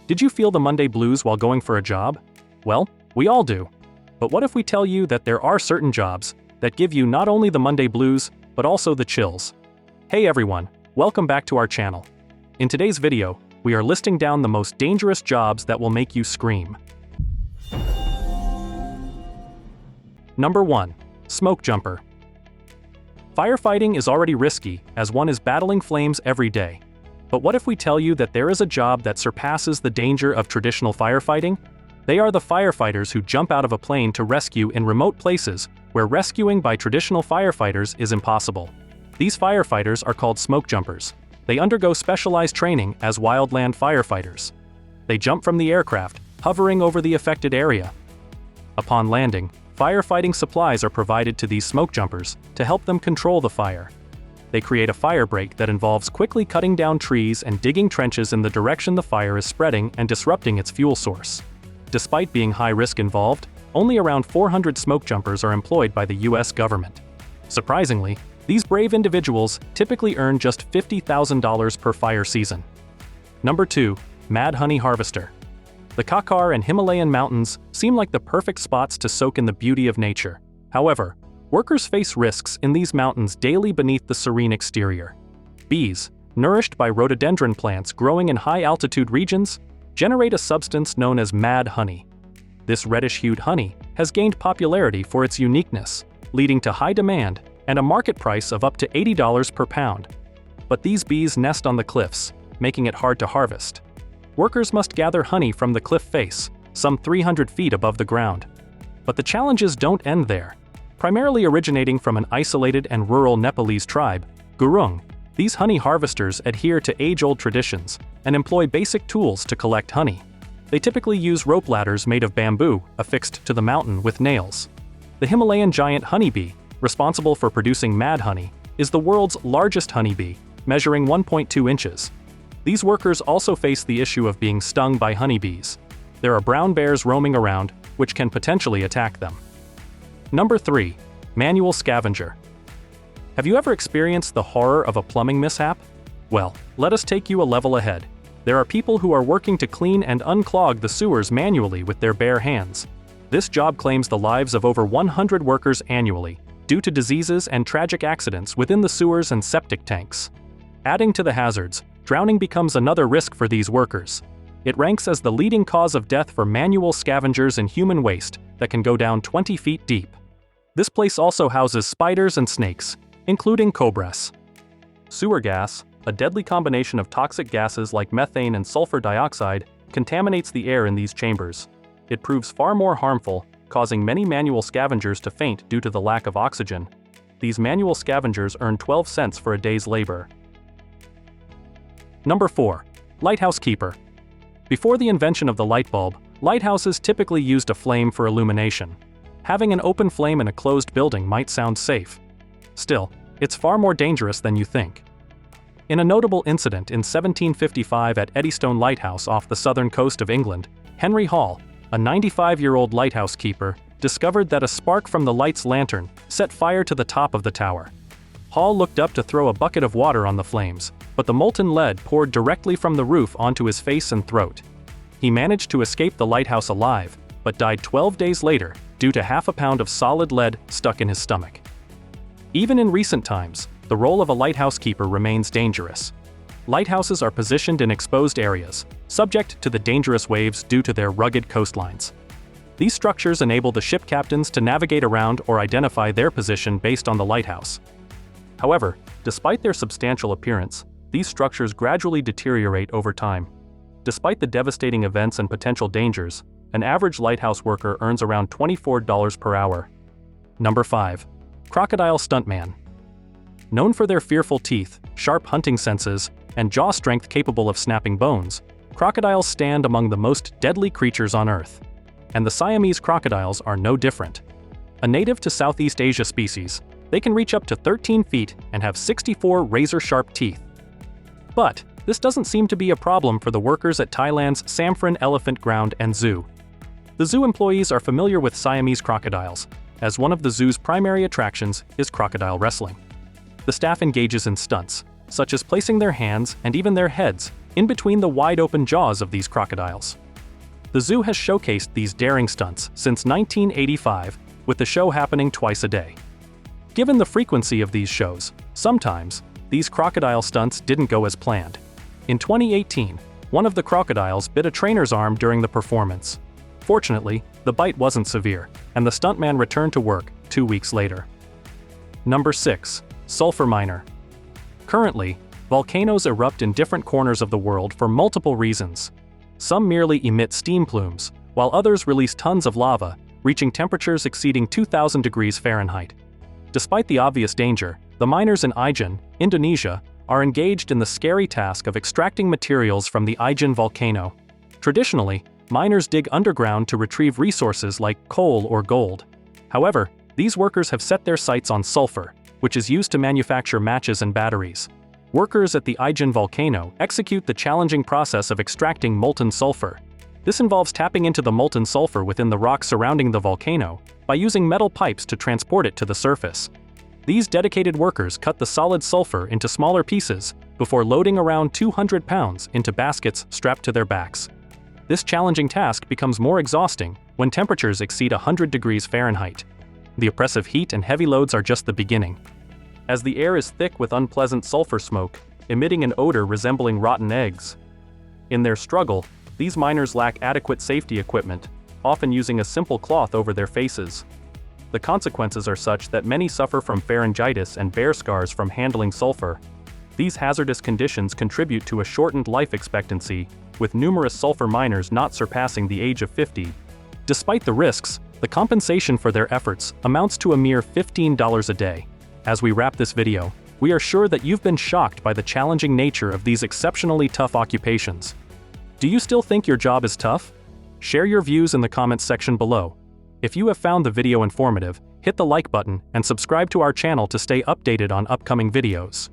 Did you feel the Monday blues while going for a job? Well, we all do. But what if we tell you that there are certain jobs that give you not only the Monday blues, but also the chills? Hey everyone, welcome back to our channel. In today's video, we are listing down the most dangerous jobs that will make you scream. Number 1. Smoke jumper. Firefighting is already risky, as one is battling flames every day. But what if we tell you that there is a job that surpasses the danger of traditional firefighting? They are the firefighters who jump out of a plane to rescue in remote places where rescuing by traditional firefighters is impossible. These firefighters are called smoke jumpers. They undergo specialized training as wildland firefighters. They jump from the aircraft, hovering over the affected area. Upon landing, firefighting supplies are provided to these smoke jumpers to help them control the fire. They create a fire break that involves quickly cutting down trees and digging trenches in the direction the fire is spreading and disrupting its fuel source. Despite being high risk involved, only around 400 smoke jumpers are employed by the US government. Surprisingly, these brave individuals typically earn just $50,000 per fire season. Number 2. Mad honey harvester. The Kakar and Himalayan mountains seem like the perfect spots to soak in the beauty of nature. However, workers face risks in these mountains daily beneath the serene exterior. Bees, nourished by rhododendron plants growing in high-altitude regions, generate a substance known as mad honey. This reddish-hued honey has gained popularity for its uniqueness, leading to high demand and a market price of up to $80 per pound. But these bees nest on the cliffs, making it hard to harvest. Workers must gather honey from the cliff face, some 300 feet above the ground. But the challenges don't end there. Primarily originating from an isolated and rural Nepalese tribe, Gurung, these honey harvesters adhere to age-old traditions and employ basic tools to collect honey. They typically use rope ladders made of bamboo affixed to the mountain with nails. The Himalayan giant honeybee, responsible for producing mad honey, is the world's largest honeybee, measuring 1.2 inches. These workers also face the issue of being stung by honeybees. There are brown bears roaming around, which can potentially attack them. Number 3. Manual scavenger. Have you ever experienced the horror of a plumbing mishap? Well, let us take you a level ahead. There are people who are working to clean and unclog the sewers manually with their bare hands. This job claims the lives of over 100 workers annually, due to diseases and tragic accidents within the sewers and septic tanks. Adding to the hazards, drowning becomes another risk for these workers. It ranks as the leading cause of death for manual scavengers in human waste that can go down 20 feet deep. This place also houses spiders and snakes, including cobras. Sewer gas, a deadly combination of toxic gases like methane and sulfur dioxide, contaminates the air in these chambers. It proves far more harmful, causing many manual scavengers to faint due to the lack of oxygen. These manual scavengers earn 12 cents for a day's labor. Number 4. Lighthouse keeper. Before the invention of the light bulb, lighthouses typically used a flame for illumination. Having an open flame in a closed building might sound safe. Still, it's far more dangerous than you think. In a notable incident in 1755 at Eddystone Lighthouse off the southern coast of England, Henry Hall, a 95-year-old lighthouse keeper, discovered that a spark from the light's lantern set fire to the top of the tower. Hall looked up to throw a bucket of water on the flames, but the molten lead poured directly from the roof onto his face and throat. He managed to escape the lighthouse alive, but died 12 days later due to half a pound of solid lead stuck in his stomach. Even in recent times, the role of a lighthouse keeper remains dangerous. Lighthouses are positioned in exposed areas, subject to the dangerous waves due to their rugged coastlines. These structures enable the ship captains to navigate around or identify their position based on the lighthouse. However, despite their substantial appearance, these structures gradually deteriorate over time. Despite the devastating events and potential dangers, an average lighthouse worker earns around $24 per hour. Number 5. Crocodile stuntman. Known for their fearful teeth, sharp hunting senses, and jaw strength capable of snapping bones, crocodiles stand among the most deadly creatures on Earth. And the Siamese crocodiles are no different. A native to Southeast Asia species, they can reach up to 13 feet and have 64 razor-sharp teeth. But this doesn't seem to be a problem for the workers at Thailand's Samphran Elephant Ground and Zoo. The zoo employees are familiar with Siamese crocodiles, as one of the zoo's primary attractions is crocodile wrestling. The staff engages in stunts, such as placing their hands and even their heads in between the wide-open jaws of these crocodiles. The zoo has showcased these daring stunts since 1985, with the show happening twice a day. Given the frequency of these shows, sometimes these crocodile stunts didn't go as planned. In 2018, one of the crocodiles bit a trainer's arm during the performance. Fortunately, the bite wasn't severe, and the stuntman returned to work 2 weeks later. Number 6. Sulfur Miner. Currently, volcanoes erupt in different corners of the world for multiple reasons. Some merely emit steam plumes, while others release tons of lava, reaching temperatures exceeding 2,000 degrees Fahrenheit. Despite the obvious danger, the miners in Ijen, Indonesia, are engaged in the scary task of extracting materials from the Ijen volcano. Traditionally, miners dig underground to retrieve resources like coal or gold. However, these workers have set their sights on sulfur, which is used to manufacture matches and batteries. Workers at the Ijen volcano execute the challenging process of extracting molten sulfur. This involves tapping into the molten sulfur within the rock surrounding the volcano by using metal pipes to transport it to the surface. These dedicated workers cut the solid sulfur into smaller pieces before loading around 200 pounds into baskets strapped to their backs. This challenging task becomes more exhausting when temperatures exceed 100 degrees Fahrenheit. The oppressive heat and heavy loads are just the beginning, as the air is thick with unpleasant sulfur smoke, emitting an odor resembling rotten eggs. In their struggle, these miners lack adequate safety equipment, often using a simple cloth over their faces. The consequences are such that many suffer from pharyngitis and bear scars from handling sulfur. These hazardous conditions contribute to a shortened life expectancy, with numerous sulfur miners not surpassing the age of 50. Despite the risks, the compensation for their efforts amounts to a mere $15 a day. As we wrap this video, we are sure that you've been shocked by the challenging nature of these exceptionally tough occupations. Do you still think your job is tough? Share your views in the comments section below. If you have found the video informative, hit the like button and subscribe to our channel to stay updated on upcoming videos.